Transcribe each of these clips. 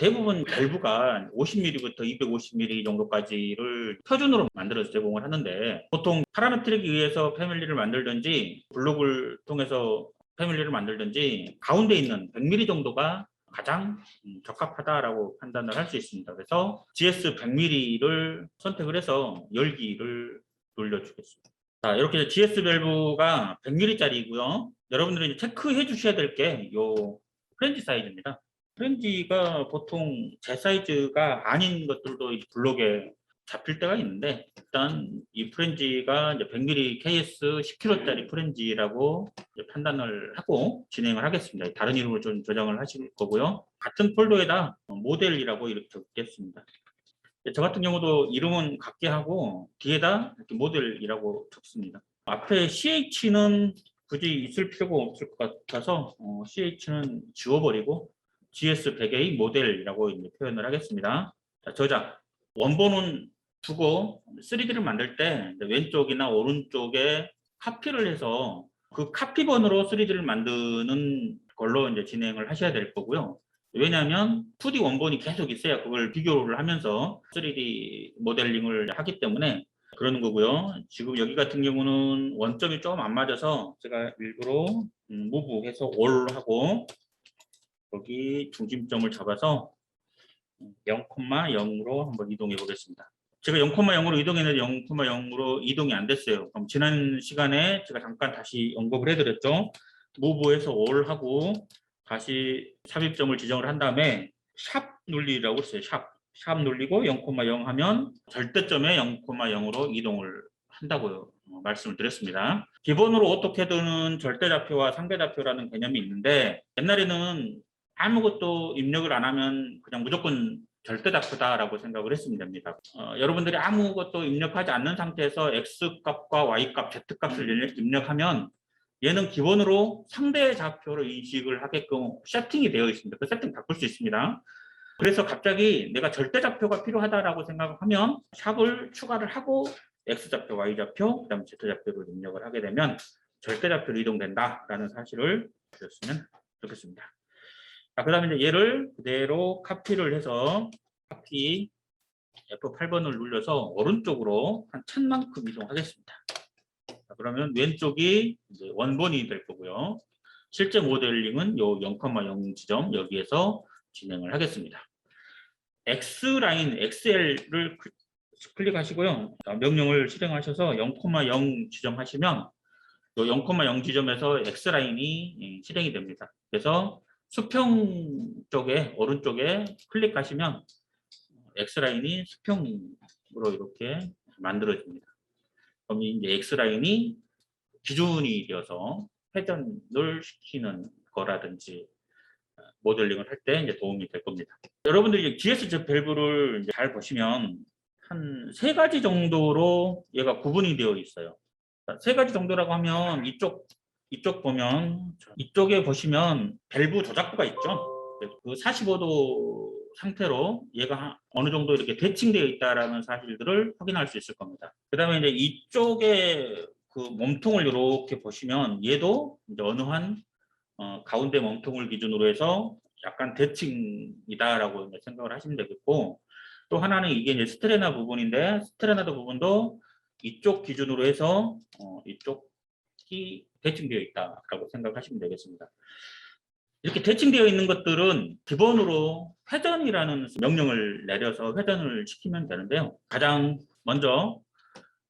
대부분 밸브가 50mm부터 250mm 정도까지를 표준으로 만들어서 제공을 하는데, 보통 파라메트릭에 의해서 패밀리를 만들든지 블록을 통해서 패밀리를 만들든지 가운데 있는 100mm 정도가 가장 적합하다라고 판단을 할 수 있습니다. 그래서 GS 100mm를 선택을 해서 열기를 돌려주겠습니다. 자, 이렇게 GS 밸브가 100mm짜리고요. 여러분들이 체크해 주셔야 될 게 요 프렌지 사이즈입니다. 프렌지가 보통 제 사이즈가 아닌 것들도 이 블록에 잡힐 때가 있는데, 일단 이 프렌지가 이제 100mm KS 10kg짜리 프렌지라고 이제 판단을 하고 진행을 하겠습니다. 다른 이름으로 좀 조정을 하실 거고요. 같은 폴더에다 모델이라고 이렇게 적겠습니다. 저 같은 경우도 이름은 같게 하고 뒤에다 이렇게 모델이라고 적습니다. 앞에 CH는 굳이 있을 필요가 없을 것 같아서 CH는 지워버리고 GS100A 모델이라고 이제 표현을 하겠습니다. 자, 저장. 원본은 두고 3D를 만들 때 왼쪽이나 오른쪽에 카피를 해서 그 카피본으로 3D를 만드는 걸로 이제 진행을 하셔야 될 거고요. 왜냐하면 2D 원본이 계속 있어야 그걸 비교를 하면서 3D 모델링을 하기 때문에 그러는 거고요. 지금 여기 같은 경우는 원점이 조금 안 맞아서 제가 일부러 무브해서 올하고 여기 중심점을 잡아서 0,0으로 한번 이동해 보겠습니다. 제가 0,0으로 이동했는데 0,0으로 이동이 안 됐어요. 그럼 지난 시간에 제가 잠깐 다시 언급을 해드렸죠. 무브해서 올하고 다시 삽입점을 지정을 한 다음에 샵 눌리라고 했어요. 샵 눌리고 0,0 하면 절대점에 0,0으로 이동을 한다고 말씀을 드렸습니다. 기본으로 오토캐드는 절대좌표와 상대좌표라는 개념이 있는데, 옛날에는 아무것도 입력을 안 하면 그냥 무조건 절대좌표다라고 생각을 했으면 됩니다. 여러분들이 아무것도 입력하지 않는 상태에서 X값과 Y값, Z값을 입력하면 얘는 기본으로 상대좌표로 인식을 하게끔 세팅이 되어 있습니다. 그 세팅 바꿀 수 있습니다. 그래서 갑자기 내가 절대좌표가 필요하다라고 생각하면 샵을 추가를 하고 X좌표, Y좌표, 그 다음에 Z좌표를 입력을 하게 되면 절대좌표로 이동된다라는 사실을 아셨으면 좋겠습니다. 자, 그 다음에 이제 얘를 그대로 카피를 해서 카피 F8번을 눌러서 오른쪽으로 한 1000만큼 이동하겠습니다. 자, 그러면 왼쪽이 이제 원본이 될 거고요. 실제 모델링은 요 0,0 지점 여기에서 진행을 하겠습니다. X라인 XL을 클릭하시고요. 명령을 실행하셔서 0,0 지정하시면 요 0,0 지점에서 X라인이 실행이 됩니다. 그래서 수평 쪽에 오른쪽에 클릭하시면 X라인이 수평으로 이렇게 만들어집니다. 그럼 이제 X라인이 기준이 되어서 회전을 시키는 거라든지 모델링을 할 때 이제 도움이 될 겁니다. 여러분들이 GS 밸브를 이제 잘 보시면 한 3가지 정도로 얘가 구분이 되어 있어요. 3가지 정도라고 하면 이쪽 보면 이쪽에 보시면 밸브 조작부가 있죠. 그 45도 상태로 얘가 어느 정도 이렇게 대칭되어 있다라는 사실들을 확인할 수 있을 겁니다. 그 다음에 이제 이쪽에 그 몸통을 이렇게 보시면 얘도 이제 어느 한 가운데 몸통을 기준으로 해서 약간 대칭이다라고 생각을 하시면 되겠고, 또 하나는 이게 이제 스트레나 부분인데 스트레나드 부분도 이쪽 기준으로 해서 이쪽이 대칭되어 있다라고 생각하시면 되겠습니다. 이렇게 대칭되어 있는 것들은 기본으로 회전이라는 명령을 내려서 회전을 시키면 되는데요. 가장 먼저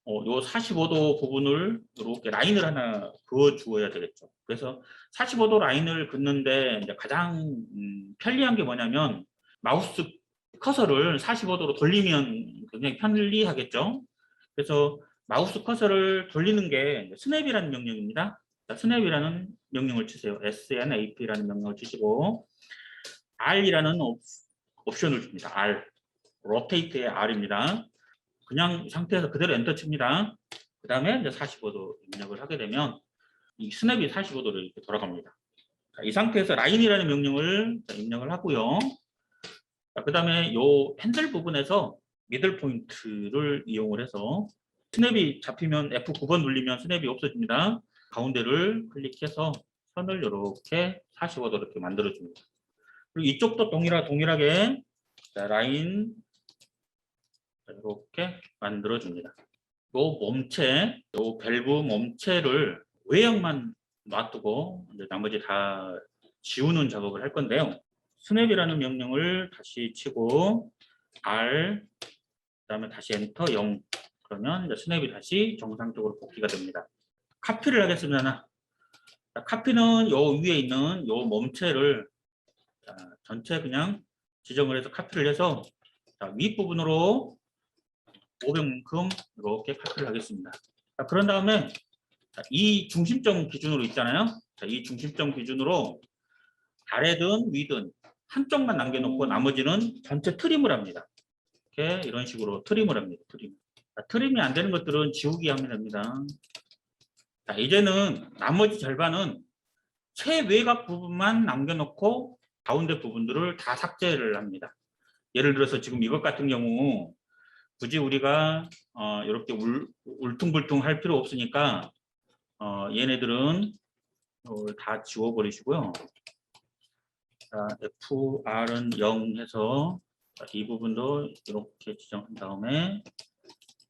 요 45도 부분을 이렇게 라인을 하나 그어 주어야 되겠죠. 그래서 45도 라인을 긋는데 이제 가장 편리한 게 뭐냐면 마우스 커서를 45도로 돌리면 굉장히 편리하겠죠. 그래서 마우스 커서를 돌리는 게 스냅이라는 명령입니다. 스냅이라는 명령을 치세요. SNAP라는 명령을 치시고 R이라는 옵션을 줍니다. R. 로테이트의 R입니다. 그냥 이 상태에서 그대로 엔터 칩니다. 그 다음에 이제 45도 입력을 하게 되면 이 스냅이 45도로 이렇게 돌아갑니다. 자, 이 상태에서 라인이라는 명령을 입력을 하고요. 그 다음에 요 핸들 부분에서 미들 포인트를 이용을 해서 스냅이 잡히면 F9번 눌리면 스냅이 없어집니다. 가운데를 클릭해서 선을 이렇게 45도 이렇게 만들어줍니다. 그리고 이쪽도 동일하게 자, 라인 이렇게 만들어 줍니다. 요 밸브 몸체를 외형만 놔두고 이제 나머지 다 지우는 작업을 할 건데요. 스냅이라는 명령을 다시 치고 R 그다음에 다시 엔터 0 그러면 이제 스냅이 다시 정상적으로 복귀가 됩니다. 카피를 하겠습니다. 자, 카피는 요 위에 있는 요 몸체를 자, 전체 그냥 지정을 해서 카피를 해서 자, 윗부분으로 500만큼 이렇게 카피를 하겠습니다. 자, 그런 다음에 자, 이 중심점 기준으로 있잖아요. 자, 이 중심점 기준으로 아래든 위든 한쪽만 남겨놓고 나머지는 전체 트림을 합니다. 이렇게 이런 식으로 트림을 합니다. 자, 트림이 안 되는 것들은 지우기 하면 됩니다. 자, 이제는 나머지 절반은 최외곽 부분만 남겨놓고 가운데 부분들을 다 삭제를 합니다. 예를 들어서 지금 이것 같은 경우 굳이 우리가 이렇게 울퉁불퉁 할 필요 없으니까 얘네들은 다 지워버리시고요. 자, FR은 0 해서 이 부분도 이렇게 지정한 다음에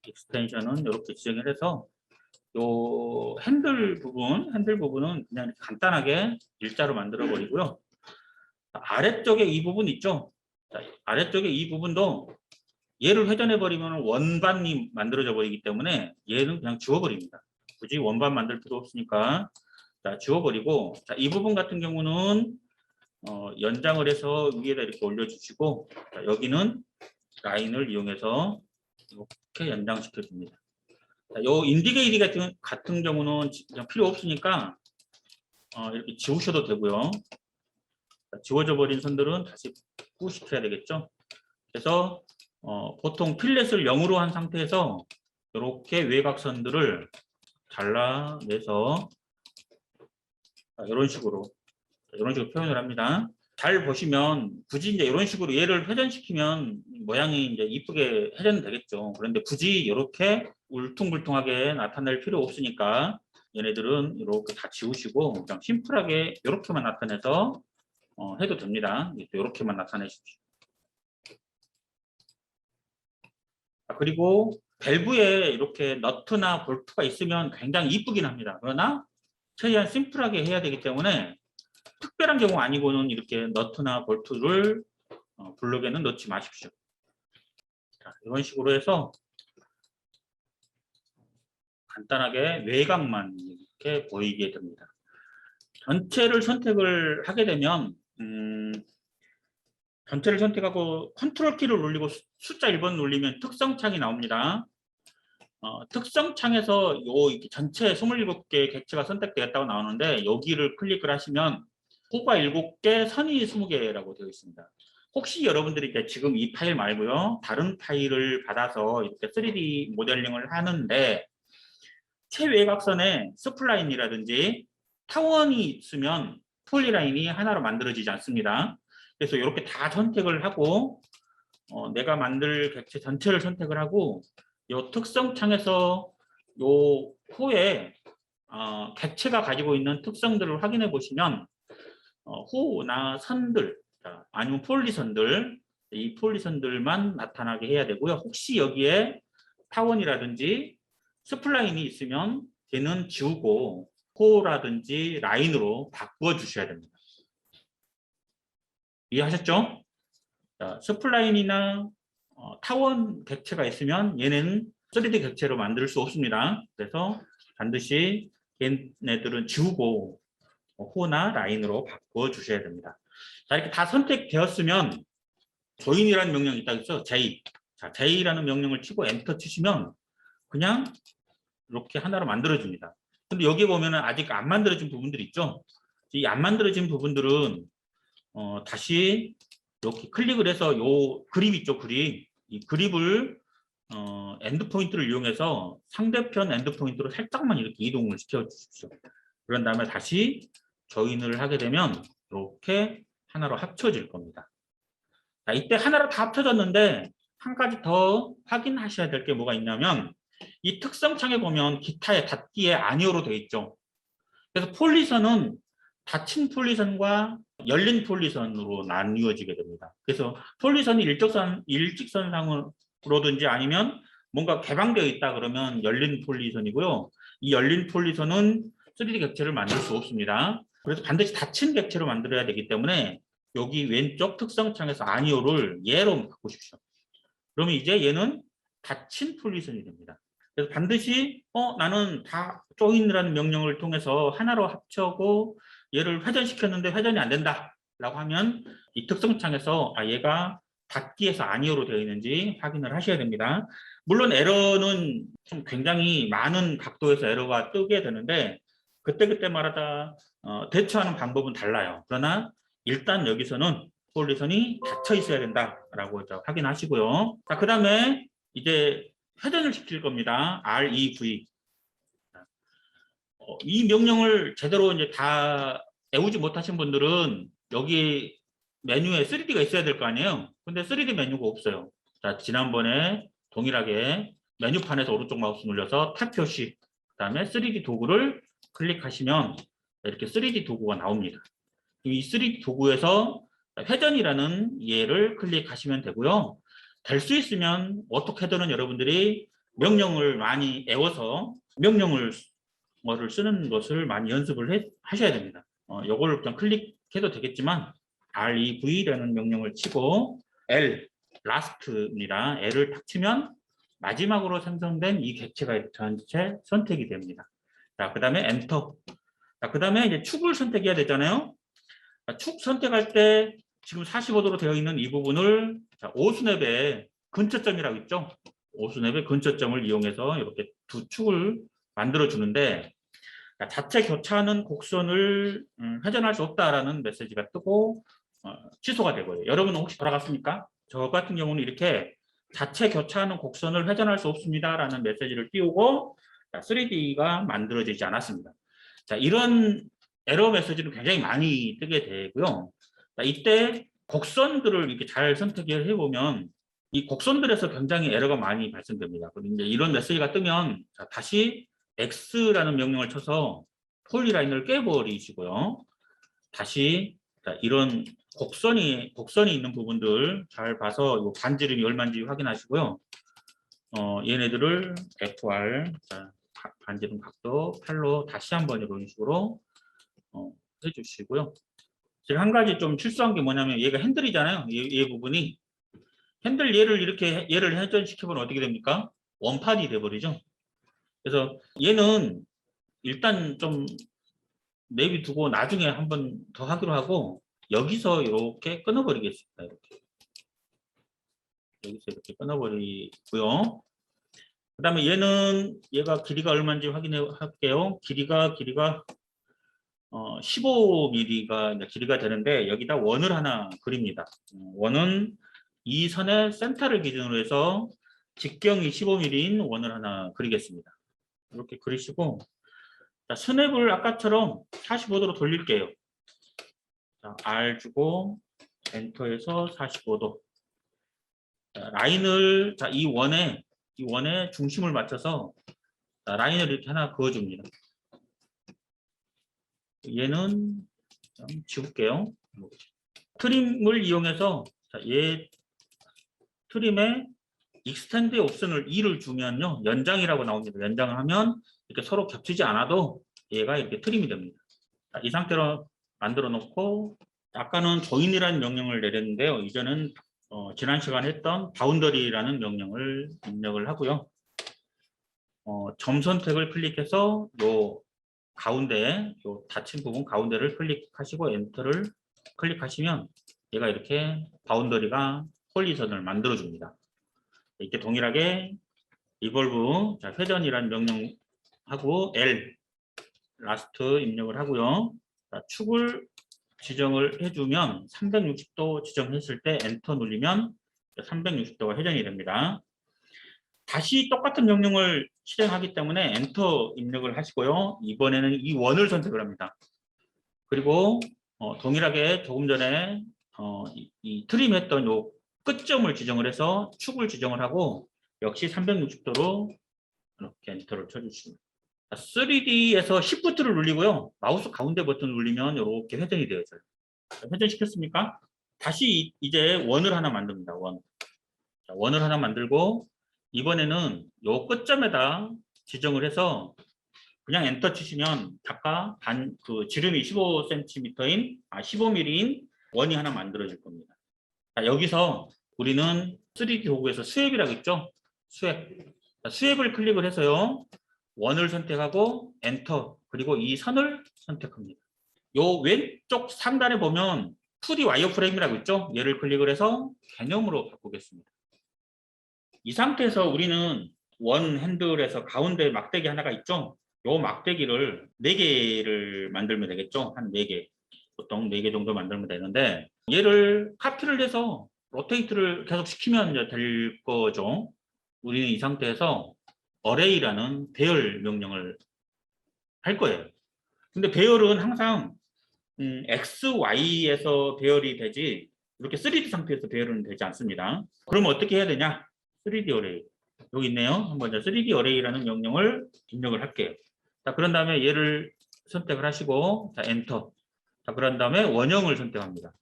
익스텐션은 이렇게 지정을 해서 요 핸들 부분은 그냥 간단하게 일자로 만들어 버리고요. 아래쪽에 이 부분 있죠. 자, 아래쪽에 이 부분도 얘를 회전해 버리면 원반이 만들어져 버리기 때문에 얘는 그냥 지워버립니다. 굳이 원반 만들 필요 없으니까 자, 지워버리고 자, 이 부분 같은 경우는 연장을 해서 위에다 이렇게 올려주시고 자, 여기는 라인을 이용해서 이렇게 연장시켜 줍니다. 요 인디게이트 같은 경우는 그냥 필요 없으니까 이렇게 지우셔도 되고요. 자, 지워져 버린 선들은 다시 복구시켜야 되겠죠. 그래서 보통 필렛을 0으로 한 상태에서 이렇게 외곽선들을 잘라내서 이런 식으로 표현을 합니다. 잘 보시면 굳이 이제 이런 식으로 얘를 회전시키면 모양이 이제 이쁘게 회전되겠죠. 그런데 굳이 이렇게 울퉁불퉁하게 나타낼 필요 없으니까 얘네들은 이렇게 다 지우시고 그냥 심플하게 이렇게만 나타내서 해도 됩니다. 이렇게만 나타내십시오. 그리고 밸브에 이렇게 너트나 볼트가 있으면 굉장히 이쁘긴 합니다. 그러나 최대한 심플하게 해야 되기 때문에 특별한 경우 아니고는 이렇게 너트나 볼트를 블록에는 넣지 마십시오. 자, 이런 식으로 해서 간단하게 외곽만 이렇게 보이게 됩니다. 전체를 선택을 하게 되면 전체를 선택하고 컨트롤 키를 눌리고 숫자 1번 눌리면 특성 창이 나옵니다. 특성 창에서 요 전체 27개 객체가 선택되었다고 나오는데 여기를 클릭을 하시면 호가 7개, 선이 20개라고 되어 있습니다. 혹시 여러분들이 지금 이 파일 말고요 다른 파일을 받아서 이렇게 3D 모델링을 하는데 최외곽선에 스플라인이라든지 타원이 있으면 폴리라인이 하나로 만들어지지 않습니다. 그래서 이렇게 다 선택을 하고 내가 만들 객체 전체를 선택을 하고 이 특성 창에서 요 호에 객체가 가지고 있는 특성들을 확인해 보시면 호나 선들 아니면 폴리선들 이 폴리선들만 나타나게 해야 되고요. 혹시 여기에 타원이라든지 스플라인이 있으면 걔는 지우고 호라든지 라인으로 바꾸어 주셔야 됩니다. 이해하셨죠? 자, 스플라인이나 타원 객체가 있으면 얘네는 3D 객체로 만들 수 없습니다. 그래서 반드시 얘네들은 지우고 호나 라인으로 바꾸어 주셔야 됩니다. 자, 이렇게 다 선택되었으면 조인이라는 명령이 있다고 J. 자, J라는 명령을 치고 엔터 치시면 그냥 이렇게 하나로 만들어줍니다. 근데 여기 보면은 아직 안 만들어진 부분들이 있죠. 이 안 만들어진 부분들은 다시 이렇게 클릭을 해서 요 그립 있죠, 그립. 이 그립을 엔드 포인트를 이용해서 상대편 엔드 포인트로 살짝만 이렇게 이동을 시켜 주십시오. 그런 다음에 다시 조인을 하게 되면 이렇게 하나로 합쳐질 겁니다. 자, 이때 하나로 다 합쳐졌는데 한 가지 더 확인하셔야 될 게 뭐가 있냐면 이 특성 창에 보면 기타의 닫기에 아니오로 되어 있죠. 그래서 폴리선은 닫힌 폴리선과 열린 폴리선으로 나뉘어지게 됩니다. 그래서 폴리선이 일직선상으로든지 아니면 뭔가 개방되어 있다 그러면 열린 폴리선이고요. 이 열린 폴리선은 3D 객체를 만들 수 없습니다. 그래서 반드시 닫힌 객체로 만들어야 되기 때문에 여기 왼쪽 특성창에서 아니오를 예로 바꾸십시오. 그러면 이제 얘는 닫힌 폴리선이 됩니다. 그래서 반드시 나는 다 조인이라는 명령을 통해서 하나로 합쳐고 얘를 회전시켰는데 회전이 안 된다 라고 하면 이 특성창에서 얘가 닫기에서 아니오로 되어 있는지 확인을 하셔야 됩니다. 물론 에러는 좀 굉장히 많은 각도에서 에러가 뜨게 되는데 그때그때마다 대처하는 방법은 달라요. 그러나 일단 여기서는 폴리선이 닫혀 있어야 된다라고 확인하시고요. 자, 그 다음에 이제 회전을 시킬 겁니다. REV. 이 명령을 제대로 이제 다 외우지 못하신 분들은 여기 메뉴에 3D가 있어야 될 거 아니에요. 근데 3D 메뉴가 없어요. 자, 지난번에 동일하게 메뉴판에서 오른쪽 마우스 눌러서 탭 표시, 그 다음에 3D 도구를 클릭하시면 이렇게 3D 도구가 나옵니다. 이 3D 도구에서 회전이라는 예를 클릭하시면 되고요. 될 수 있으면 어떻게든 여러분들이 명령을 많이 외워서 명령을 쓰는 것을 많이 연습을 하셔야 됩니다. 요거를 그냥 클릭해도 되겠지만 REV라는 명령을 치고 L, last입니다. L을 탁 치면 마지막으로 생성된 이 객체가 전체 선택이 됩니다. 자, 그 다음에 엔터. 자, 그 다음에 이제 축을 선택해야 되잖아요. 자, 축 선택할 때 지금 45도로 되어 있는 이 부분을 오스냅의 근처점이라고 있죠. 오스냅의 근처점을 이용해서 이렇게 두 축을 만들어 주는데 자체 교차하는 곡선을 회전할 수 없다라는 메시지가 뜨고 취소가 되고요. 여러분은 혹시 돌아갔습니까? 저 같은 경우는 이렇게 자체 교차하는 곡선을 회전할 수 없습니다라는 메시지를 띄우고 3D가 만들어지지 않았습니다. 자, 이런 에러 메시지는 굉장히 많이 뜨게 되고요. 자, 이때 곡선들을 이렇게 잘 선택을 해보면 이 곡선들에서 굉장히 에러가 많이 발생됩니다. 이제 이런 메시지가 뜨면 다시 X라는 명령을 쳐서 폴리라인을 깨버리시고요. 다시 이런 곡선이 있는 부분들 잘 봐서 반지름이 얼마인지 확인하시고요. 얘네들을 FR 반지름 각도 8로 다시 한번 이런 식으로 해주시고요. 제가 한 가지 좀 실수한 게 뭐냐면 얘가 핸들이잖아요. 얘 부분이 핸들 얘를 회전시켜보면 어떻게 됩니까? 원판이 돼버리죠. 그래서 얘는 일단 좀 내비두고 나중에 한 번 더 하기로 하고 여기서 이렇게 끊어버리겠습니다. 여기서 이렇게 끊어버리고요. 그 다음에 얘가 길이가 얼마인지 확인해 할게요. 길이가 15mm가 길이가 되는데 여기다 원을 하나 그립니다. 원은 이 선의 센터를 기준으로 해서 직경이 15mm인 원을 하나 그리겠습니다. 이렇게 그리시고 자, 스냅을 아까처럼 45도로 돌릴게요. 자, R 주고 엔터해서 45도. 자, 라인을 이 원에 중심을 맞춰서 라인을 이렇게 하나 그어줍니다. 얘는 좀 지울게요. 트림을 이용해서 얘 트림에 익스텐드 옵션을 2를 주면요 연장이라고 나옵니다. 연장을 하면 이렇게 서로 겹치지 않아도 얘가 이렇게 트림이 됩니다. 자, 이 상태로 만들어 놓고 아까는 조인이라는 명령을 내렸는데요. 이제는 지난 시간에 했던 바운더리라는 명령을 입력을 하고요. 점 선택을 클릭해서 요 가운데 요 닫힌 부분 가운데를 클릭하시고 엔터를 클릭하시면 얘가 이렇게 바운더리가 폴리선을 만들어 줍니다. 이렇게 동일하게 리볼브 회전이라는 명령하고 L 라스트 입력을 하고요. 자, 축을 지정을 해주면 360도 지정했을 때 엔터 누르면 360도가 회전이 됩니다. 다시 똑같은 명령을 실행하기 때문에 엔터 입력을 하시고요. 이번에는 이 원을 선택을 합니다. 그리고 동일하게 조금 전에 이 트림했던 요 끝점을 지정을 해서 축을 지정을 하고 역시 360도로 이렇게 엔터를 쳐주십니다. 3D에서 Shift를 누르고요. 마우스 가운데 버튼 누르면 이렇게 회전이 되어 있어요. 회전시켰습니까? 다시 이제 원을 하나 만듭니다. 원. 자, 원을 하나 만들고 이번에는 요 끝점에다 지정을 해서 그냥 엔터 치시면 아까 그 지름이 15cm인 15mm인 원이 하나 만들어질 겁니다. 자, 여기서 우리는 3D 도구에서 스왑이라고 있죠? 스왑. 자, 스왑을 클릭을 해서요. 원을 선택하고 엔터 그리고 이 선을 선택합니다. 요 왼쪽 상단에 보면 2D 와이어프레임이라고 있죠? 얘를 클릭을 해서 개념으로 바꾸겠습니다. 이 상태에서 우리는 원 핸들에서 가운데 막대기 하나가 있죠? 요 막대기를 4개를 만들면 되겠죠? 한 4개. 보통 4개 정도 만들면 되는데 얘를 카피를 해서 로테이트를 계속 시키면 이제 될 거죠. 우리는 이 상태에서 어레이라는 배열 명령을 할 거예요. 근데 배열은 항상 X, Y에서 배열이 되지 이렇게 3D 상태에서 배열은 되지 않습니다. 그러면 어떻게 해야 되냐? 3D 어레이. 여기 있네요. 한번 3D 어레이라는 명령을 입력을 할게요. 자, 그런 다음에 얘를 선택을 하시고 자, 엔터. 자, 그런 다음에 원형을 선택합니다.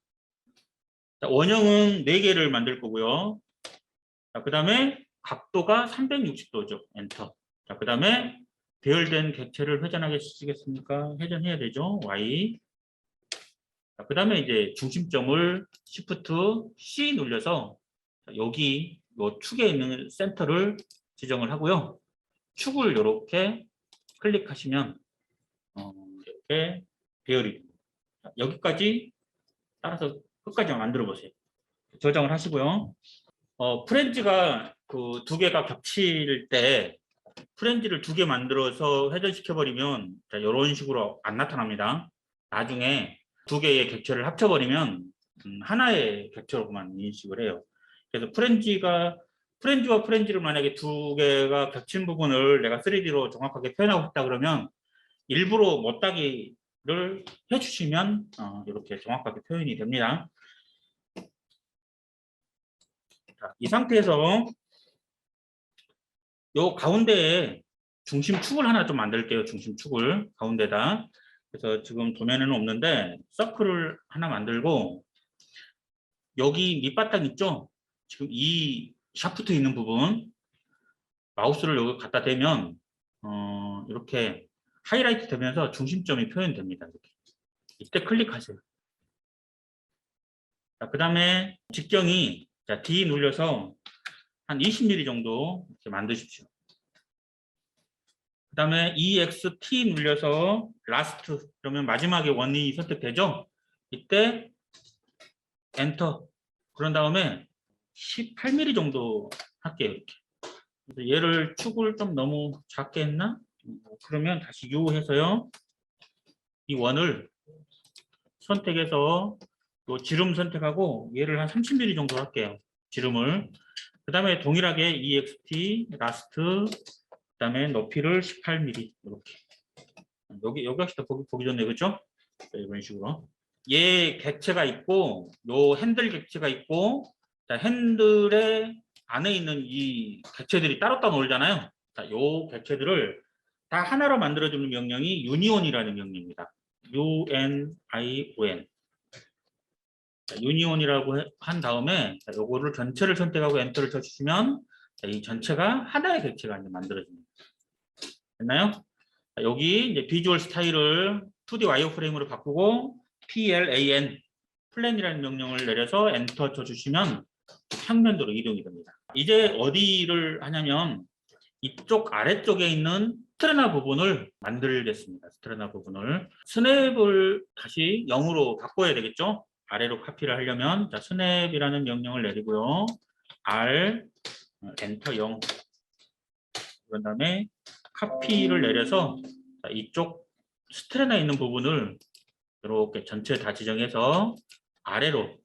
자, 원형은 4개를 만들 거고요. 자, 그 다음에 각도가 360도죠. 엔터. 자, 그 다음에 배열된 객체를 회전하게 시키겠습니까? 회전해야 되죠. Y. 자, 그 다음에 이제 중심점을 Shift C 눌려서 여기 요 축에 있는 센터를 지정을 하고요. 축을 이렇게 클릭하시면 이렇게 배열이 됩니다. 여기까지 따라서 끝까지 만들어 보세요. 저장을 하시고요. 프렌즈가 그 2개가 겹칠 때 프렌즈를 2개 만들어서 회전시켜 버리면 이런 식으로 안 나타납니다. 나중에 2개의 객체를 합쳐 버리면 하나의 객체로만 인식을 해요. 그래서 프렌즈와 프렌즈를 만약에 2개가 겹친 부분을 내가 3D로 정확하게 표현하고 싶다 그러면 일부러 못따기를 해주시면 이렇게 정확하게 표현이 됩니다. 자, 이 상태에서 요 가운데에 중심축을 하나 좀 만들게요. 중심축을 가운데다. 그래서 지금 도면에는 없는데 서클을 하나 만들고 여기 밑바닥 있죠? 지금 이 샤프트 있는 부분 마우스를 여기 갖다 대면 이렇게 하이라이트 되면서 중심점이 표현됩니다. 이렇게. 이때 클릭하세요. 자, 그 다음에 직경이 자, D 눌려서 한 20mm 정도 이렇게 만드십시오. 그 다음에 EXT 눌려서 라스트 그러면 마지막에 원이 선택되죠? 이때 엔터 그런 다음에 18mm 정도 할게요. 이렇게. 그래서 얘를 축을 좀 너무 작게 했나? 그러면 다시 U 해서요. 이 원을 선택해서 또 지름 선택하고 얘를 한 30mm 정도 할게요. 지름을. 그 다음에 동일하게 EXT 라스트 그 다음에 높이를 18mm 이렇게. 여기 역시 더 보기 좋네, 그렇죠? 이런 식으로. 얘 객체가 있고 요 핸들 객체가 있고 자, 핸들의 안에 있는 이 객체들이 따로따로 놀잖아요. 자, 요 객체들을 다 하나로 만들어주는 명령이 유니온이라는 명령입니다. UNION. 유니온이라고 한 다음에 자, 요거를 전체를 선택하고 엔터를 쳐주시면 자, 이 전체가 하나의 객체가 이제 만들어집니다. 됐나요? 자, 여기 이제 비주얼 스타일을 2D 와이어프레임으로 바꾸고 PLAN 플랜이라는 명령을 내려서 엔터 쳐주시면 평면도로 이동이 됩니다. 이제 어디를 하냐면 이쪽 아래쪽에 있는 스트레나 부분을 만들겠습니다. 스트레나 부분을 스냅을 다시 0으로 바꿔야 되겠죠? 아래로 카피를 하려면 자, 스냅이라는 명령을 내리고요. R 엔터 0 그런 다음에 카피를 내려서 자, 이쪽 스트레나 있는 부분을 이렇게 전체 다 지정해서 아래로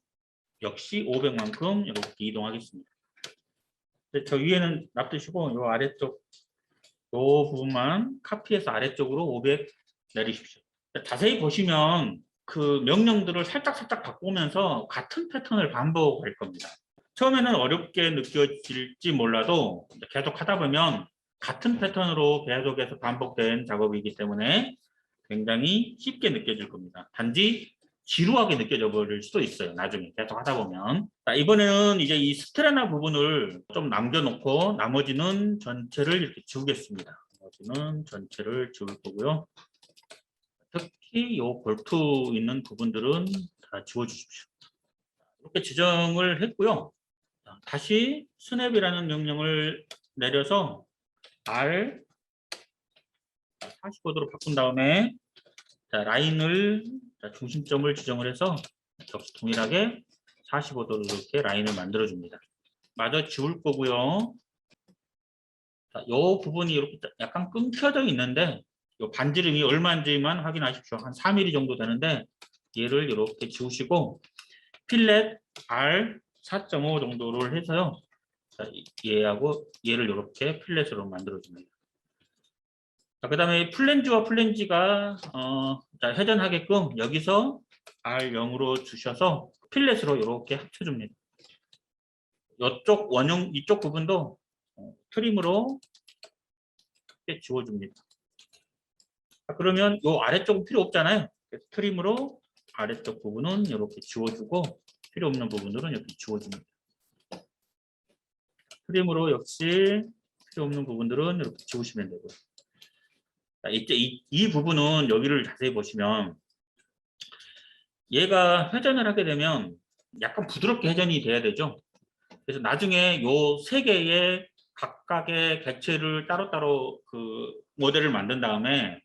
역시 500만큼 이렇게 이동하겠습니다. 저 위에는 놔두시고 이 아래쪽 이 부분만 카피해서 아래쪽으로 500 내리십시오. 자세히 보시면 그 명령들을 살짝 바꾸면서 같은 패턴을 반복할 겁니다. 처음에는 어렵게 느껴질지 몰라도 계속 하다 보면 같은 패턴으로 계속해서 반복된 작업이기 때문에 굉장히 쉽게 느껴질 겁니다. 단지 지루하게 느껴져 버릴 수도 있어요. 나중에 계속 하다 보면. 자, 이번에는 이제 이 스트레나 부분을 좀 남겨놓고 나머지는 전체를 이렇게 지우겠습니다. 나머지는 전체를 지울 거고요. 특히 이 볼트 있는 부분들은 다 지워주십시오. 이렇게 지정을 했고요. 다시 스냅이라는 명령을 내려서 R 45도로 바꾼 다음에 자, 라인을 중심점을 지정을 해서 역시 동일하게 45도로 이렇게 라인을 만들어 줍니다. 마저 지울 거고요. 자, 이 부분이 이렇게 약간 끊겨져 있는데 이 반지름이 얼마인지만 확인하십시오. 한 4mm 정도 되는데 얘를 이렇게 지우시고 필렛 R 4.5 정도를 해서요. 자, 얘하고 얘를 이렇게 필렛으로 만들어 줍니다. 그 다음에 플랜지와 플랜지가 회전하게끔 여기서 R0으로 주셔서 필렛으로 이렇게 합쳐줍니다. 이쪽 원형 이쪽 부분도 트림으로 이렇게 지워줍니다. 그러면 이 아래쪽은 필요 없잖아요. 트림으로 아래쪽 부분은 이렇게 지워주고 필요 없는 부분들은 이렇게 지워줍니다. 트림으로 역시 필요 없는 부분들은 이렇게 지우시면 되고요. 이제 이 부분은 여기를 자세히 보시면 얘가 회전을 하게 되면 약간 부드럽게 회전이 돼야 되죠. 그래서 나중에 요 세 개의 각각의 객체를 따로따로 그 모델을 만든 다음에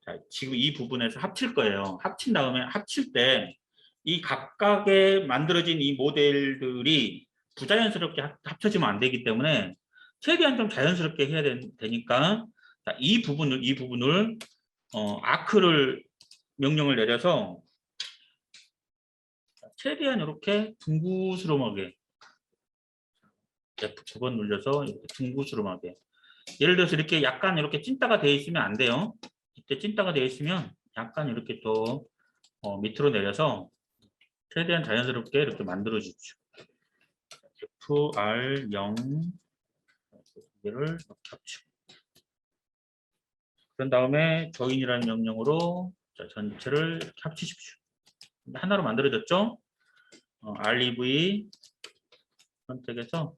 자, 지금 이 부분에서 합칠 거예요. 합친 다음에 합칠 때 이 각각의 만들어진 이 모델들이 부자연스럽게 합쳐지면 안 되기 때문에 최대한 좀 자연스럽게 해야 되니까 자, 이 부분을 아크를 명령을 내려서 최대한 이렇게 둥구스름하게 F2번 눌려서 이렇게 둥구스름하게 예를 들어서 이렇게 약간 이렇게 찐따가 되어 있으면 안 돼요. 이때 찐따가 되어 있으면 약간 이렇게 또 밑으로 내려서 최대한 자연스럽게 이렇게 만들어 주십시오. FR0 를 이렇게 합치고 그런 다음에 조인이라는 명령으로 전체를 이렇게 합치십시오. 하나로 만들어졌죠? REV 선택해서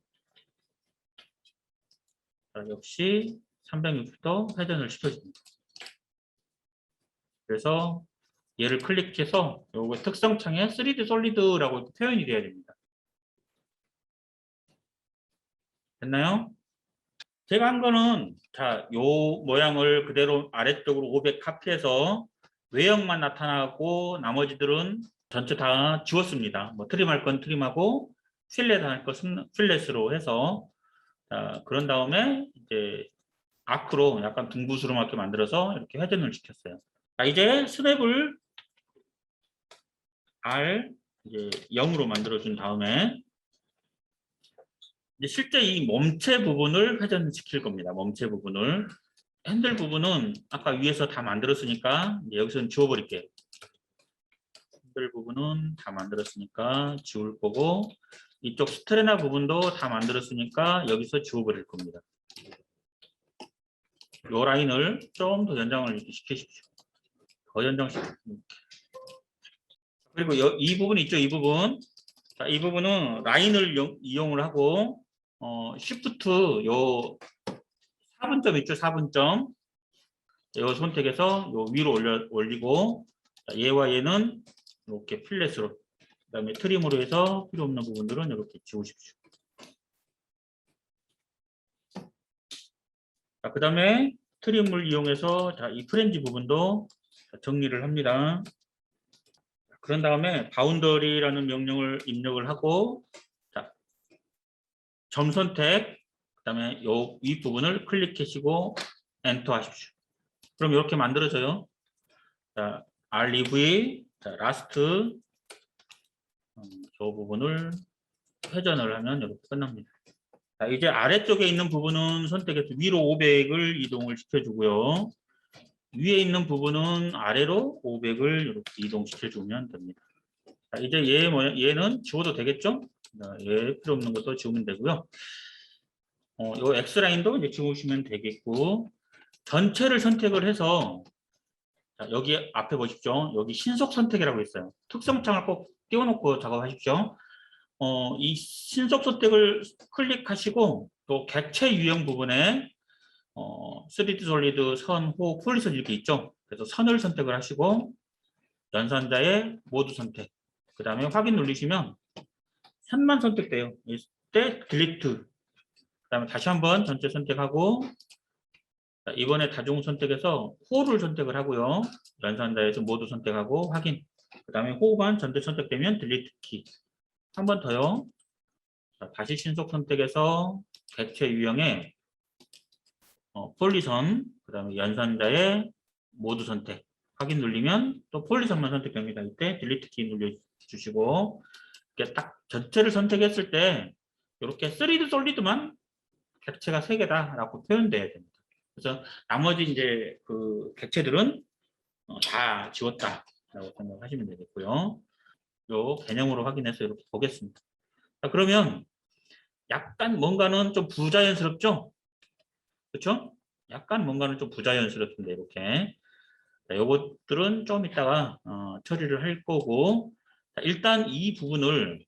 역시 360도 회전을 시켜줍니다. 그래서 얘를 클릭해서 요거 특성창에 3D 솔리드라고 표현이 돼야 됩니다. 됐나요? 제가 한 거는 자, 요 모양을 그대로 아래쪽으로 500 카피해서 외형만 나타나고 나머지들은 전체 다 지웠습니다. 뭐 트림할 건 트림하고 필렛 할 것은 필렛으로 해서 자, 그런 다음에 이제 아크로 약간 둥구스름하게 만들어서 이렇게 회전을 시켰어요. 자, 이제 스냅을 R 이제 0으로 만들어 준 다음에 이제 실제 이 몸체 부분을 회전시킬 겁니다. 몸체 부분을 핸들 부분은 아까 위에서 다 만들었으니까 여기서는 지워버릴게요. 핸들 부분은 다 만들었으니까 지울 거고 이쪽 스트레나 부분도 다 만들었으니까 여기서 지워버릴 겁니다. 이 라인을 좀 더 연장을 시키십시오. 더 연장시키십시오. 그리고 이 부분 있죠, 이 부분. 자, 이 부분은 라인을 이용을 하고 Shift 요 4분점 있죠, 4분점. 요 선택해서 요 위로 올리고 자, 얘와 얘는 이렇게 필렛으로 그다음에 트림으로 해서 필요 없는 부분들은 이렇게 지우십시오. 자, 그다음에 트림을 이용해서 자, 이 프렌지 부분도 정리를 합니다. 그런 다음에 바운더리라는 명령을 입력을 하고 자, 점 선택 그다음에 요 윗부분을 클릭하시고 엔터 하십시오. 그럼 이렇게 만들어져요. 자, REV 자, 라스트 저 부분을 회전을 하면 이렇게 끝납니다. 자, 이제 아래쪽에 있는 부분은 선택해서 위로 500을 이동을 시켜주고요. 위에 있는 부분은 아래로 500을 이렇게 이동시켜주면 됩니다. 자, 이제 얘는 지워도 되겠죠? 얘 필요 없는 것도 지우면 되고요. 요 X라인도 이제 지우시면 되겠고, 전체를 선택을 해서, 자, 여기 앞에 보십시오. 여기 신속 선택이라고 있어요. 특성창을 꼭 띄워놓고 작업하십시오. 이 신속 선택을 클릭하시고, 또 객체 유형 부분에 3D 솔리드, 선, 호, 폴리선 이렇게 있죠. 그래서 선을 선택을 하시고, 연산자의 모두 선택. 그 다음에 확인 누르시면 선만 선택돼요. 이때 딜리트. 그 다음에 다시 한번 전체 선택하고, 자, 이번에 다중 선택해서 호를 선택을 하고요. 연산자에서 모두 선택하고 확인. 그 다음에 호만 전체 선택되면 딜리트 키. 한 번 더요. 자, 다시 신속 선택해서 객체 유형에 폴리선, 그 다음에 연산자의 모두 선택. 확인 눌리면 또 폴리선만 선택됩니다. 이때 딜리트 키 눌러주시고, 이렇게 딱 전체를 선택했을 때 이렇게 3D 솔리드만 객체가 3개다라고 표현돼야 됩니다. 그래서 나머지 이제 그 객체들은 다 지웠다라고 생각하시면 되겠고요. 요 개념으로 확인해서 이렇게 보겠습니다. 자, 그러면 약간 뭔가는 좀 부자연스럽죠? 그렇죠? 약간 뭔가는 좀 부자연스럽습니다. 이렇게. 자, 요것들은 좀 이따가 처리를 할 거고, 자, 일단 이 부분을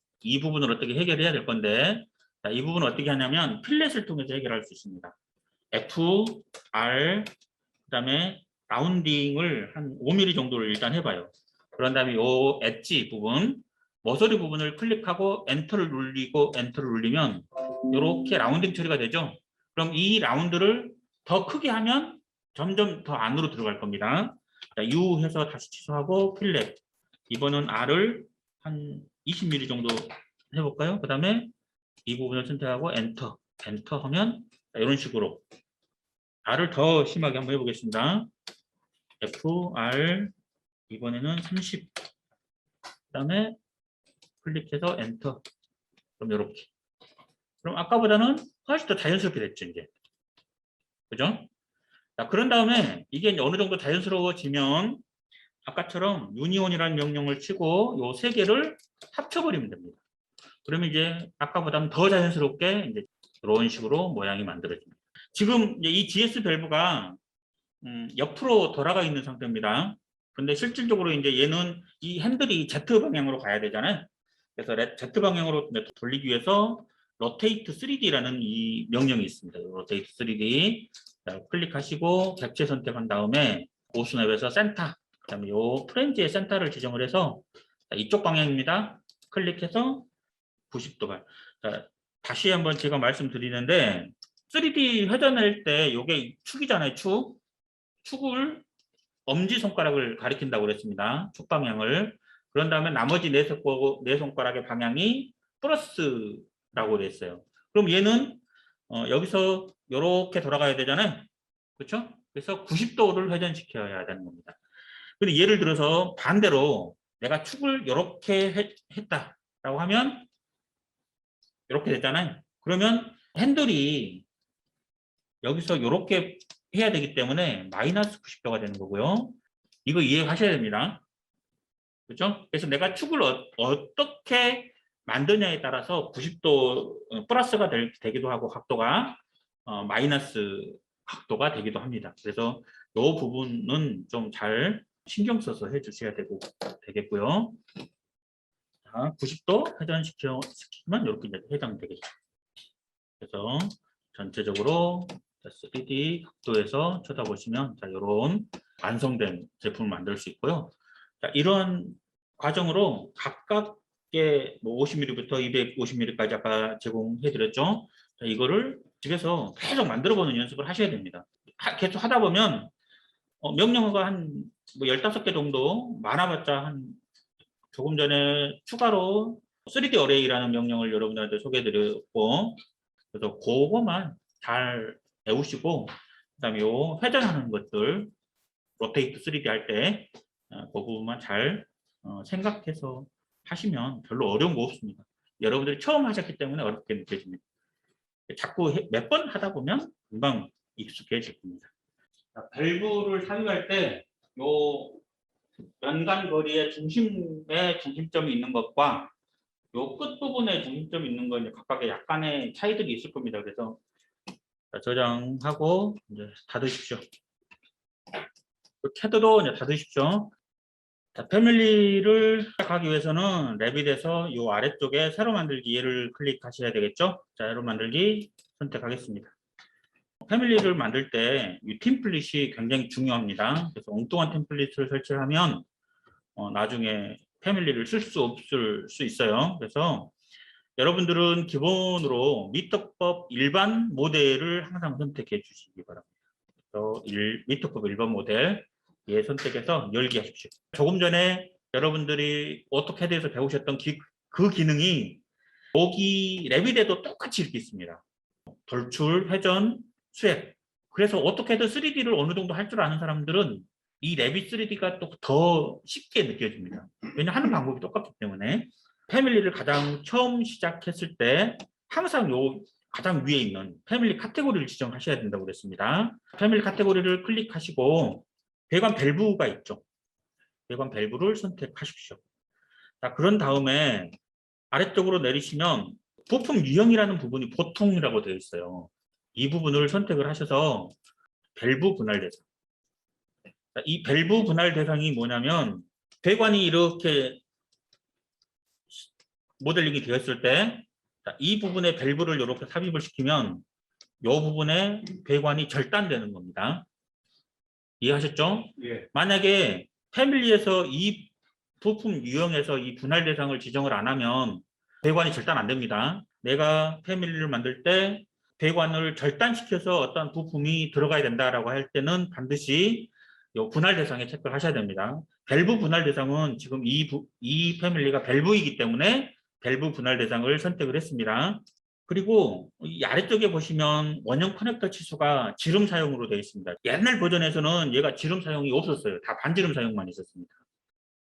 어떻게 해결해야 될 건데, 자, 이 부분을 어떻게 하냐면 필렛을 통해서 해결할 수 있습니다. F, R, 그다음에 라운딩을 한 5mm 정도를 일단 해봐요. 그런 다음에 요 엣지 부분, 머저리 부분을 클릭하고 엔터를 눌리고 엔터를 눌리면 이렇게 라운딩 처리가 되죠. 그럼 이 라운드를 더 크게 하면 점점 더 안으로 들어갈 겁니다. 자, U 해서 다시 취소하고 필렛. 이번은 R을 한 20mm 정도 해볼까요? 그 다음에 이 부분을 선택하고 엔터. 엔터 하면 이런 식으로 R을 더 심하게 한번 해보겠습니다. F, R, 이번에는 30. 그 다음에 클릭해서 엔터. 그럼 이렇게. 그럼 아까보다는 훨씬 더 자연스럽게 됐죠, 이제. 그죠? 자, 그런 다음에 이게 이제 어느 정도 자연스러워지면 아까처럼 유니온이라는 명령을 치고 요 세 개를 합쳐버리면 됩니다. 그러면 이제 아까보다는 더 자연스럽게 이제 이런 식으로 모양이 만들어집니다. 지금 이제 이 GS 밸브가 옆으로 돌아가 있는 상태입니다. 근데 실질적으로 이제 얘는 이 핸들이 Z 방향으로 가야 되잖아요. 그래서 Z 방향으로 돌리기 위해서 로테이트 3D라는 이 명령이 있습니다. 로테이트 3D. 자, 클릭하시고 객체 선택한 다음에 오스냅에서 센터, 그다음에 요 프렌즈의 센터를 지정을 해서 자, 이쪽 방향입니다. 클릭해서 90도가. 자, 다시 한번 제가 말씀드리는데 3D 회전할 때 요게 축이잖아요. 축을 엄지손가락을 가리킨다고 그랬습니다. 축 방향을. 그런 다음에 나머지 네 손가락의 방향이 플러스라고 그랬어요. 그럼 얘는 여기서 이렇게 돌아가야 되잖아요. 그렇죠? 그래서 90도를 회전시켜야 되는 겁니다. 근데 예를 들어서 반대로 내가 축을 이렇게 했다라고 하면 이렇게 됐잖아요. 그러면 핸들이 여기서 이렇게 해야 되기 때문에 마이너스 90도가 되는 거고요. 이거 이해하셔야 됩니다. 그렇죠? 그래서 내가 축을 어떻게 만드냐에 따라서 90도 플러스가 되기도 하고 각도가 마이너스 각도가 되기도 합니다. 그래서 이 부분은 좀 잘 신경 써서 해주셔야 되겠고요. 자, 90도 회전시키면 이렇게 해당되겠죠. 그래서 전체적으로 3D 각도에서 쳐다보시면 자, 이런 완성된 제품을 만들 수 있고요. 자, 이런 과정으로 각각의 뭐 50mm부터 250mm까지 아까 제공해 드렸죠. 자, 이거를 집에서 계속 만들어 보는 연습을 하셔야 됩니다. 계속 하다 보면 명령어가 한 뭐 15개 정도 많아봤자 한 조금 전에 추가로 3D 어레이라는 명령을 여러분들한테 소개해 드렸고, 그래서 그거만 잘 배우시고 그다음에 요 회전하는 것들 로테이트 3D 할 때 그 부분만 잘 생각해서 하시면 별로 어려운 거 없습니다. 여러분들이 처음 하셨기 때문에 어렵게 느껴집니다. 자꾸 몇 번 하다 보면 금방 익숙해질 겁니다. 자, 밸브를 삽입할 때 요 연간 거리의 중심점이 있는 것과 요 끝부분에 중심점이 있는 건 각각의 약간의 차이들이 있을 겁니다. 그래서 자, 저장하고 이제 닫으십시오. 캐드도 이제 닫으십시오. 자, 패밀리를 시작하기 위해서는 레빗에서 이 아래쪽에 새로 만들기 얘를 클릭하셔야 되겠죠. 자, 새로 만들기 선택하겠습니다. 패밀리를 만들 때 이 템플릿이 굉장히 중요합니다. 그래서 엉뚱한 템플릿을 설치하면 나중에 패밀리를 쓸 수 없을 수 있어요. 그래서 여러분들은 기본으로 미터법 일반 모델을 항상 선택해 주시기 바랍니다. 그래서 미터법 일반 모델 선택해서 열기 하십시오. 조금 전에 여러분들이 오토캐드에서 배우셨던 그 기능이 여기 레빗에도 똑같이 이렇게 있습니다. 돌출, 회전, 수액. 그래서 오토캐드 3D를 어느 정도 할 줄 아는 사람들은 이 레빗 3D가 또 더 쉽게 느껴집니다. 왜냐하면 하는 방법이 똑같기 때문에. 패밀리를 가장 처음 시작했을 때 항상 요 가장 위에 있는 패밀리 카테고리를 지정하셔야 된다고 그랬습니다. 패밀리 카테고리를 클릭하시고 배관 밸브가 있죠. 배관 밸브를 선택하십시오. 자, 그런 다음에 아래쪽으로 내리시면 부품 유형이라는 부분이 보통이라고 되어 있어요. 이 부분을 선택을 하셔서 밸브 분할 대상. 자, 이 밸브 분할 대상이 뭐냐면 배관이 이렇게 모델링이 되었을 때 이 부분에 밸브를 이렇게 삽입을 시키면 이 부분에 배관이 절단되는 겁니다. 이해하셨죠? 예. 만약에 패밀리에서 이 부품 유형에서 이 분할 대상을 지정을 안 하면 배관이 절단 안 됩니다. 내가 패밀리를 만들 때 배관을 절단시켜서 어떤 부품이 들어가야 된다라고 할 때는 반드시 이 분할 대상에 체크를 하셔야 됩니다. 밸브 분할 대상은 지금 이 패밀리가 밸브이기 때문에 밸브 분할 대상을 선택을 했습니다. 그리고 이 아래쪽에 보시면 원형 커넥터 치수가 지름 사용으로 되어 있습니다. 옛날 버전에서는 얘가 지름 사용이 없었어요. 다 반지름 사용만 있었습니다.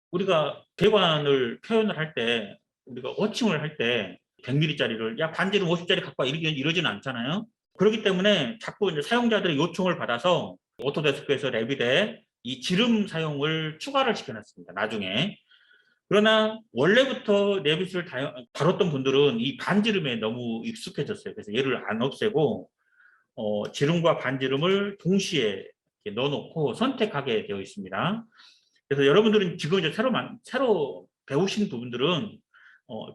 우리가 배관을 표현을 할 때, 우리가 어칭을 할 때 100mm짜리를 야 반지름 50짜리 갖고 와 이러지는 않잖아요. 그렇기 때문에 자꾸 이제 사용자들의 요청을 받아서 오토데스크에서 레빗에 이 지름 사용을 추가를 시켜놨습니다. 나중에. 그러나 원래부터 레빗을 다뤘던 분들은 이 반지름에 너무 익숙해졌어요. 그래서 얘를 안 없애고 지름과 반지름을 동시에 넣어놓고 선택하게 되어 있습니다. 그래서 여러분들은 지금 이제 새로 배우신 부분들은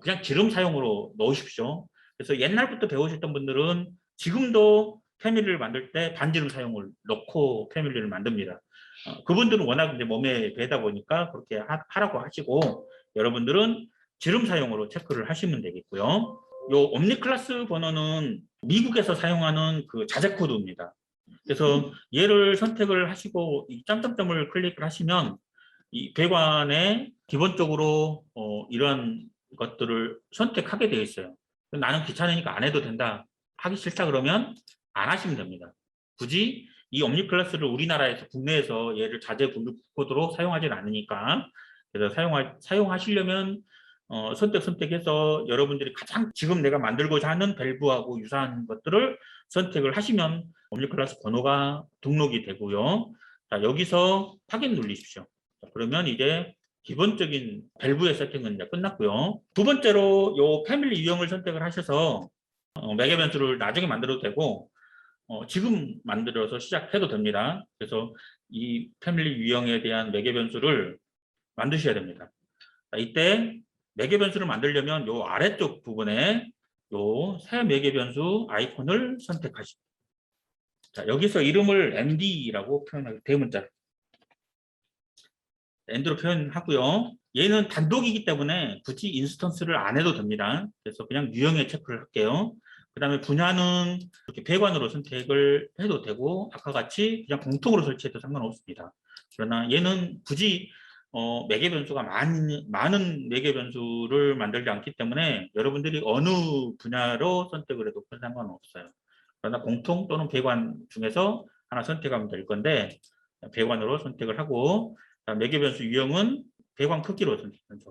그냥 지름 사용으로 넣으십시오. 그래서 옛날부터 배우셨던 분들은 지금도 패밀리를 만들 때 반지름 사용을 넣고 패밀리를 만듭니다. 그분들은 워낙 이제 몸에 배다 보니까 그렇게 하라고 하시고 여러분들은 지름 사용으로 체크를 하시면 되겠고요. 요 옴니 클래스 번호는 미국에서 사용하는 그 자재 코드입니다. 그래서 얘를 선택을 하시고 이 점점점을 클릭을 하시면 이 배관에 기본적으로 이러한 것들을 선택하게 되어 있어요. 나는 귀찮으니까 안 해도 된다. 하기 싫다 그러면 안 하시면 됩니다. 굳이 이 옴니 클래스를 우리나라에서 국내에서 얘를 자재 분류 코드로 사용하지는 않으니까 그래서 사용하시려면 선택해서 여러분들이 가장 지금 내가 만들고자 하는 밸브하고 유사한 것들을 선택을 하시면 옴니 클래스 번호가 등록이 되고요. 자, 여기서 확인 누르십시오. 자, 그러면 이제 기본적인 밸브의 세팅은 이제 끝났고요. 두 번째로 요 패밀리 유형을 선택을 하셔서 매개 변수를 나중에 만들어도 되고 지금 만들어서 시작해도 됩니다. 그래서 이 패밀리 유형에 대한 매개 변수를 만드셔야 됩니다. 자, 이때 매개 변수를 만들려면 요 아래쪽 부분에 요 새 매개 변수 아이콘을 선택하십니다. 자, 여기서 이름을 nd라고 표현하게 대문자 nd로 표현하고요. 얘는 단독이기 때문에 굳이 인스턴스를 안 해도 됩니다. 그래서 그냥 유형에 체크를 할게요. 그 다음에 분야는 이렇게 배관으로 선택을 해도 되고 아까 같이 그냥 공통으로 설치해도 상관없습니다. 그러나 얘는 굳이 매개 변수가 많은 매개 변수를 만들지 않기 때문에 여러분들이 어느 분야로 선택을 해도 큰 상관은 없어요. 그러나 공통 또는 배관 중에서 하나 선택하면 될 건데 배관으로 선택을 하고 매개 변수 유형은 배관 크기로 선택하겠습니다.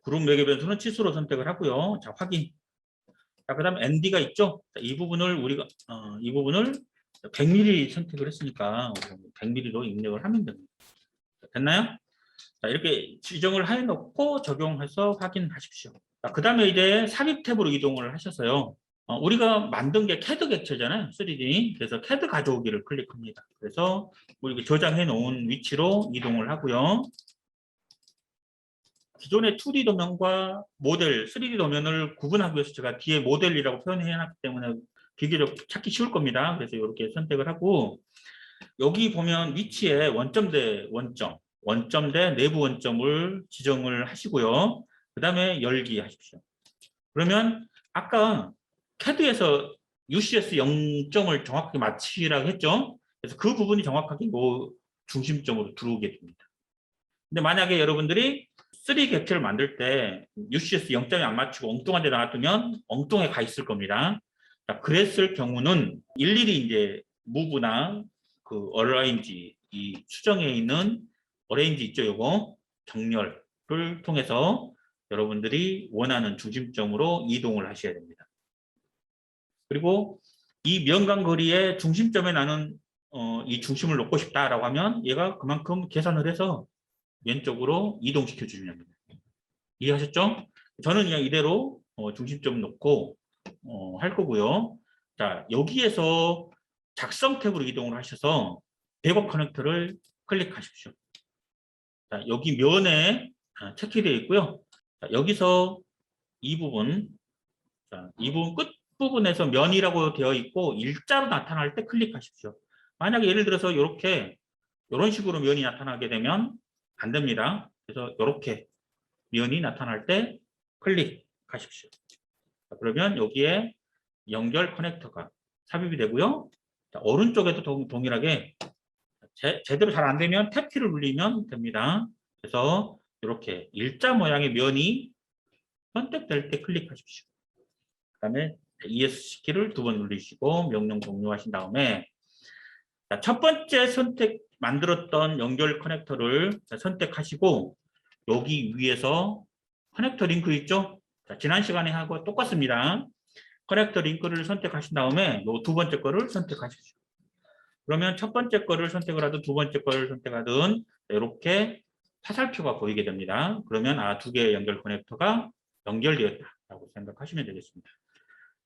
그룹 매개 변수는 치수로 선택을 하고요. 자, 확인. 자, 그다음 ND가 있죠. 자, 이 부분을 우리가 이 부분을 100mm 선택을 했으니까 100mm로 입력을 하면 됩니다. 됐나요? 자, 이렇게 지정을 해놓고 적용해서 확인하십시오. 자, 그다음에 이제 삽입 탭으로 이동을 하셔서요. 우리가 만든 게 CAD 객체잖아요. 3D. 그래서 CAD 가져오기를 클릭합니다. 그래서 우리 저장해 놓은 위치로 이동을 하고요. 기존의 2D 도면과 모델, 3D 도면을 구분하기 위해서 제가 뒤에 모델이라고 표현해놨기 때문에 비교적 찾기 쉬울 겁니다. 그래서 이렇게 선택을 하고, 여기 보면 위치에 원점 대 원점, 원점 대 내부 원점을 지정을 하시고요. 그 다음에 열기 하십시오. 그러면 아까 CAD에서 UCS 0점을 정확하게 맞추라고 했죠. 그래서 그 부분이 정확하게 뭐 중심점으로 들어오게 됩니다. 근데 만약에 여러분들이 3 객체를 만들 때 UCS 0점이 안 맞추고 엉뚱한 데 놔두면 엉뚱해 가 있을 겁니다. 자, 그랬을 경우는 일일이 이제 무브나 그 어레인지, 이 수정에 있는 어레인지 있죠, 요거 정렬을 통해서 여러분들이 원하는 중심점으로 이동을 하셔야 됩니다. 그리고 이 면간거리의 중심점에 나는 이 중심을 놓고 싶다라고 하면 얘가 그만큼 계산을 해서 왼쪽으로 이동시켜 주시면 됩니다. 이해하셨죠? 저는 그냥 이대로 중심점 놓고 할 거고요. 자, 여기에서 작성 탭으로 이동을 하셔서 백업 커넥터를 클릭하십시오. 자, 여기 면에 체크되어 있고요. 자, 여기서 이 부분, 자, 이 부분 끝 부분에서 면이라고 되어 있고 일자로 나타날 때 클릭하십시오. 만약에 예를 들어서 이렇게 이런 식으로 면이 나타나게 되면 안 됩니다. 그래서 이렇게 면이 나타날 때 클릭하십시오. 자, 그러면 여기에 연결 커넥터가 삽입이 되고요. 자, 오른쪽에도 동일하게 제대로 잘 안 되면 탭 키를 눌리면 됩니다. 그래서 이렇게 일자 모양의 면이 선택될 때 클릭하십시오. 그 다음에 ESC 키를 2번 누르시고 명령 종료하신 다음에 자, 첫 번째 만들었던 연결 커넥터를 선택하시고 여기 위에서 커넥터 링크 있죠? 자, 지난 시간에 하고 똑같습니다. 커넥터 링크를 선택하신 다음에 요 두 번째 거를 선택하십시오. 그러면 첫 번째 거를 선택을 하든 두 번째 거를 선택하든 이렇게 화살표가 보이게 됩니다. 그러면 두 개의 연결 커넥터가 연결되었다라고 생각하시면 되겠습니다.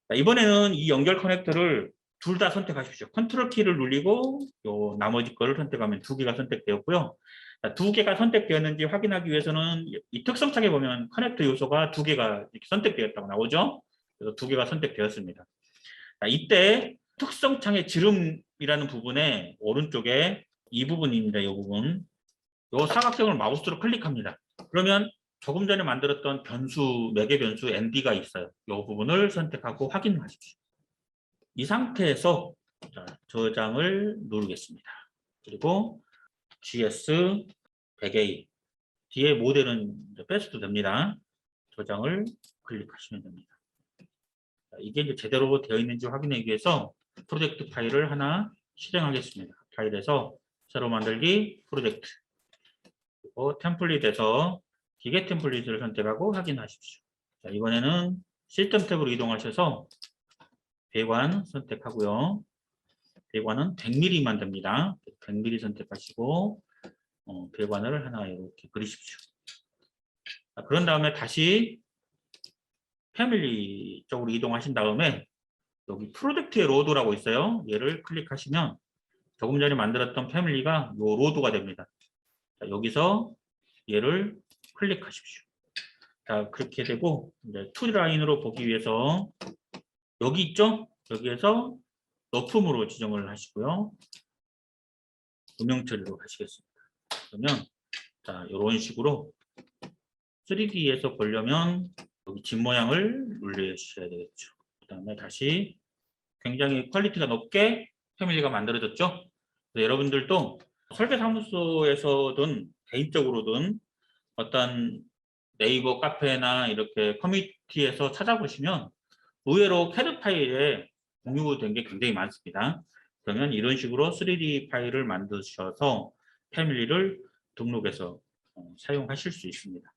자, 이번에는 이 연결 커넥터를 둘 다 선택하십시오. 컨트롤 키를 누르고 요 나머지 거를 선택하면 두 개가 선택되었고요. 자, 두 개가 선택되었는지 확인하기 위해서는 이 특성창에 보면 커넥터 요소가 두 개가 이렇게 선택되었다고 나오죠. 그래서 두 개가 선택되었습니다. 자, 이때 특성창의 지름이라는 부분에 오른쪽에 이 부분입니다. 이 부분. 이 사각형을 마우스로 클릭합니다. 그러면 조금 전에 만들었던 변수, 매개 변수 ND가 있어요. 이 부분을 선택하고 확인하십시오. 이 상태에서 저장을 누르겠습니다. 그리고 GS 100A 뒤에 모델은 빼셔도 됩니다. 저장을 클릭하시면 됩니다. 이게 이제 제대로 되어 있는지 확인하기 위해서 프로젝트 파일을 하나 실행하겠습니다. 파일에서 새로 만들기 프로젝트 그리고 템플릿에서 기계 템플릿을 선택하고 확인하십시오. 자, 이번에는 시스템 탭으로 이동하셔서 배관 선택하고요. 배관은 100mm만 됩니다. 100mm 선택하시고 배관을 하나 이렇게 그리십시오. 자, 그런 다음에 다시 패밀리 쪽으로 이동하신 다음에 여기 프로젝트의 로드라고 있어요. 얘를 클릭하시면 조금 전에 만들었던 패밀리가 요 로드가 됩니다. 자, 여기서 얘를 클릭하십시오. 자, 그렇게 되고 이제 2D 라인으로 보기 위해서 여기 있죠? 여기에서 높음으로 지정을 하시고요. 음영 처리로 하시겠습니다. 그러면 자, 이런 식으로 3D에서 보려면 여기 집 모양을 눌러주셔야 되겠죠. 그 다음에 다시 굉장히 퀄리티가 높게 패밀리가 만들어졌죠. 여러분들도 설계사무소에서든 개인적으로든 어떤 네이버 카페나 이렇게 커뮤니티에서 찾아보시면 의외로 CAD 파일에 공유된 게 굉장히 많습니다. 그러면 이런 식으로 3D 파일을 만드셔서 패밀리를 등록해서 사용하실 수 있습니다.